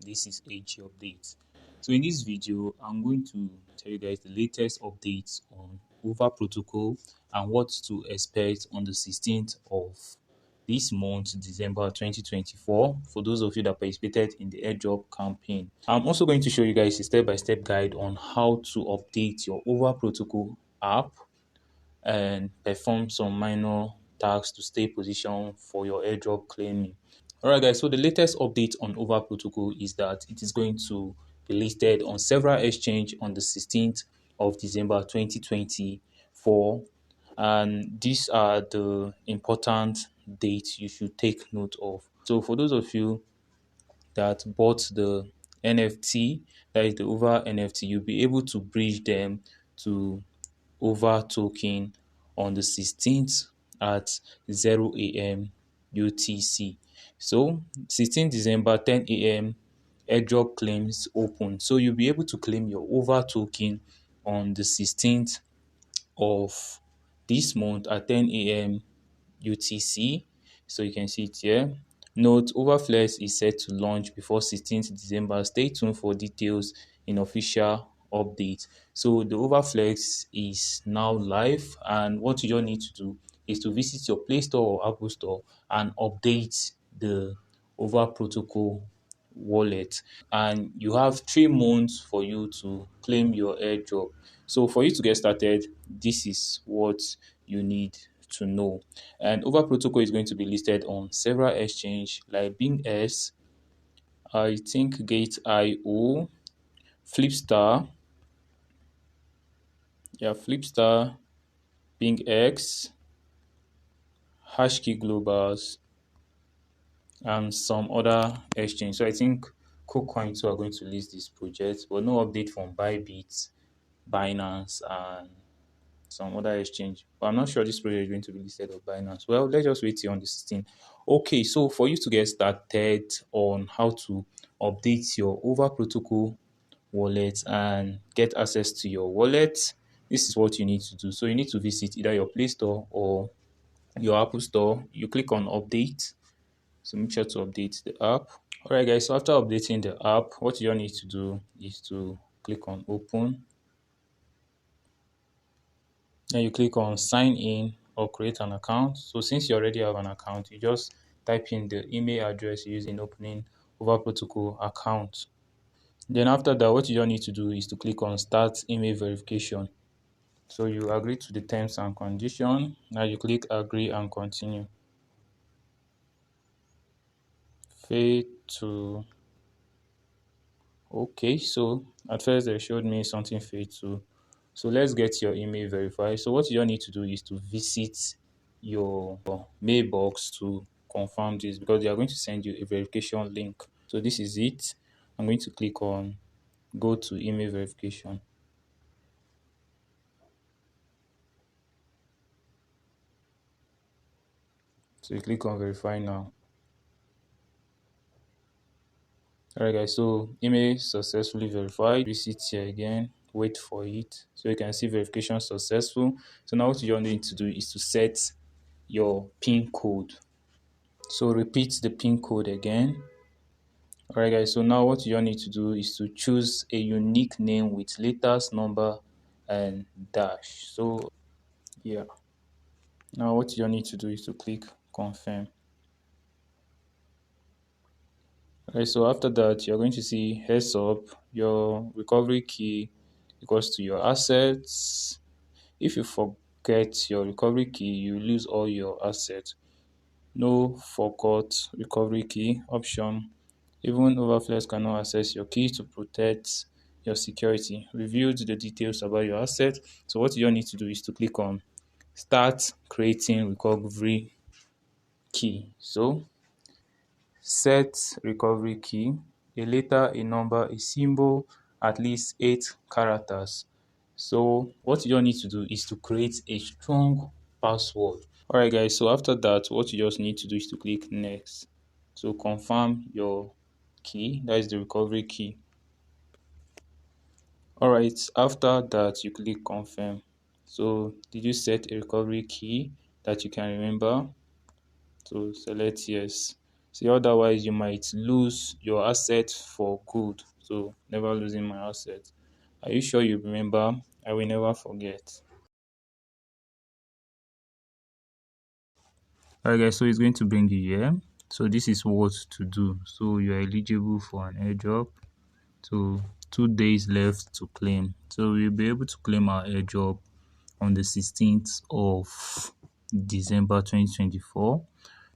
this is AG update. So in this video I'm going to tell you guys the latest updates on Over protocol and what to expect on the 16th of this month, December 2024, for those of you that participated in the airdrop campaign. I'm also going to show you guys a step-by-step guide on how to update your Over protocol app and perform some minor tasks to stay positioned for your airdrop claiming. Alright guys, so the latest update on Over protocol is that it is going to be listed on several exchanges on the 16th of December 2024, and these are the important dates you should take note of. So for those of you that bought the NFT, that is the Over NFT, you'll be able to bridge them to Over token on the 16th at 0 a.m. UTC. So 16th December 10 a.m. airdrop claims open. So you'll be able to claim your Over token on the 16th of this month at 10 a.m. UTC. So you can see it here. Note, Overflex is set to launch before 16th December. Stay tuned for details in official update. So the Overflex is now live, and what you just need to do is to visit your Play Store or Apple Store and update the Over protocol wallet, and you have 3 months for you to claim your airdrop. So for you to get started, this is what you need to know. And Over protocol is going to be listed on several exchanges like BingS, I think Gate.io, Flipstar, Flipstar, BingX, Hashkey Globals, and some other exchange. So I think KuCoin too are going to list this project, but no update from Bybit, Binance, and some other exchange. But I'm not sure this project is going to be listed on Binance. Well, let's just wait till on the 16th. Okay, so for you to get started on how to update your Over protocol wallet and get access to your wallet, this is what you need to do. So you need to visit either your Play Store or your Apple Store. You click on update. So make sure to update the app. Alright guys, so after updating the app, what you need to do is to click on open. Then you click on sign in or create an account. So since you already have an account, you just type in the email address you use in opening Over protocol account. Then after that, what you need to do is to click on start email verification. So you agree to the terms and conditions. Now you click agree and continue. Fail to. Okay, so at first they showed me something failed to. So let's get your email verified. So what you need to do is to visit your mailbox to confirm this, because they are going to send you a verification link. So this is it. I'm going to click on go to email verification. So you click on verify now. Alright guys, so email successfully verified. Visit here again, wait for it. So you can see verification successful. So now what you need to do is to set your PIN code. So repeat the PIN code again. Alright guys, so now what you need to do is to choose a unique name with letters, number, and dash. So yeah, now what you need to do is to click confirm. Okay, so after that, you're going to see heads up, your recovery key equals to your assets. If you forget your recovery key, you lose all your assets. No forgot recovery key option. Even Overflex cannot access your key to protect your security. Reviewed the details about your asset. So what you need to do is to click on start creating recovery key. So set recovery key, a letter, a number, a symbol, at least 8 characters. So what you need to do is to create a strong password. Alright guys, so after that, what you just need to do is to click next. So confirm your key, that is the recovery key. Alright, after that you click confirm. So did you set a recovery key that you can remember? So select yes. See, otherwise you might lose your asset for good. So never losing my asset. Are you sure you remember? I will never forget. Alright guys, so it's going to bring you here. So this is what to do. So you're eligible for an airdrop. So 2 days left to claim. So we'll be able to claim our airdrop on the 16th of December 2024.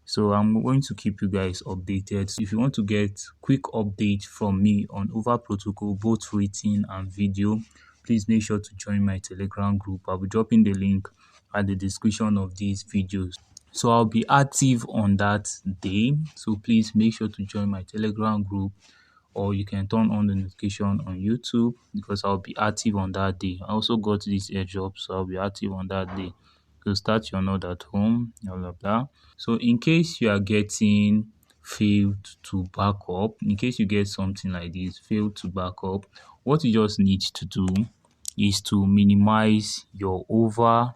So I'm going to keep you guys updated. So if you want to get quick update from me on Over Protocol, both written and video, please make sure to join my Telegram group. I'll be dropping the link at the description of these videos. So I'll be active on that day. So please make sure to join my Telegram group, or you can turn on the notification on YouTube because I'll be active on that day. I also got this airdrop, so I'll be active on that day. So start your node at home, blah blah blah. So in case you are getting failed to back up, in case you get something like this, failed to back up, what you just need to do is to minimize your over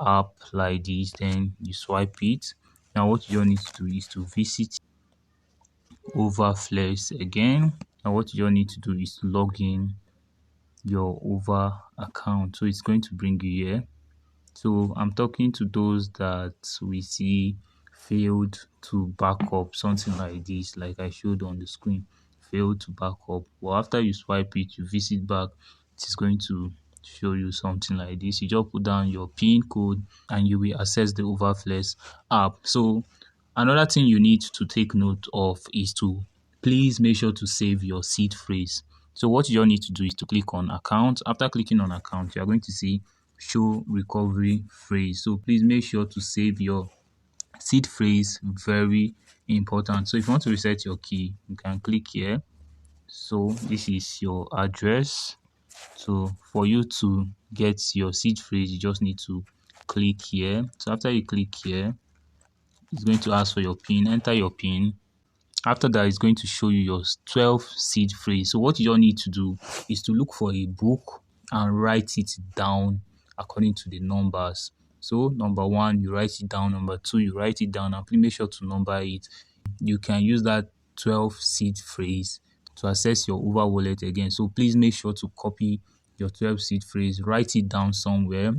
app like this, then you swipe it. Now what you just need to do is to visit Overflex again. Now what you just need to do is to log in your Over account. So it's going to bring you here. So I'm talking to those that we see failed to back up, something like this, like I showed on the screen, failed to back up. Well, after you swipe it, you visit back, it is going to show you something like this. You just put down your PIN code and you will access the Overflex app. So another thing you need to take note of is to please make sure to save your seed phrase. So what you all need to do is to click on account. After clicking on account, you are going to see show recovery phrase. So please make sure to save your seed phrase, very important. So if you want to reset your key, you can click here. So this is your address. So for you to get your seed phrase, you just need to click here. So after you click here, it's going to ask for your pin. Enter your pin. After that, it's going to show you your 12 seed phrase. So what you don't need to do is to look for a book and write it down according to the numbers. So number one, you write it down. Number two, you write it down, and please make sure to number it. You can use that 12 seed phrase to access your Over wallet again. So please make sure to copy your 12 seed phrase, write it down somewhere,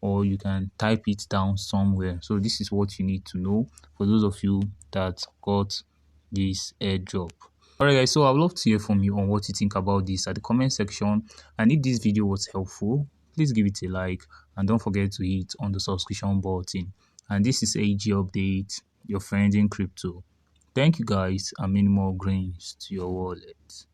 or you can type it down somewhere. So this is what you need to know for those of you that got this airdrop. Alright guys, so I would love to hear from you on what you think about this at the comment section, and if this video was helpful, please give it a like and don't forget to hit on the subscription button. And this is AG Update, your friend in crypto. Thank you guys, and many more grains to your wallet.